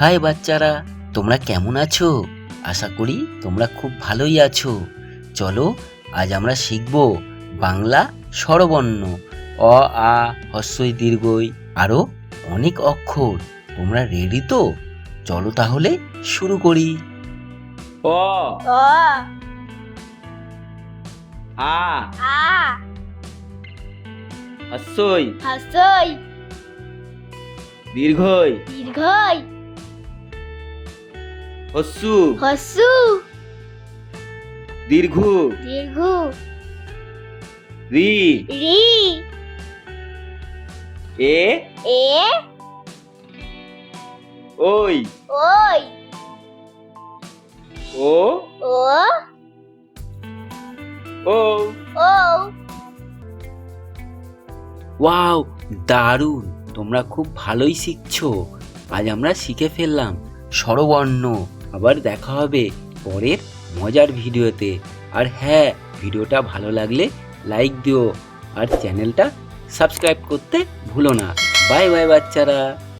High বাচ্চারা, তোমরা কেমন আছো? আশা করি তোমরা খুব ভালোই আছো। চলো আজ আমরা শিখব বাংলা স্বরবর্ণ অ আ হ্রস্বই দীর্ঘই আরও অনেক অক্ষর। তোমরা রেডি তো? চলো তাহলে শুরু করি। অ অ আ আ হস্যই হস্যই দীর্ঘই দীর্ঘই হস্যু হস্যু দীর্ঘ দীর্ঘ রি রি এ এ ওই ওই ও ও ও ও ওয়াও, দারুণ! তোমরা খুব ভালোই শিখছো। আজ আমরা শিখে ফেললাম স্বরবর্ণ। আবার দেখা হবে পরের মজার ভিডিওতে। আর হ্যাঁ, ভিডিওটা ভালো লাগলে লাইক দিও আর চ্যানেলটা সাবস্ক্রাইব করতে ভুলো না। বাই বাই বাচ্চারা।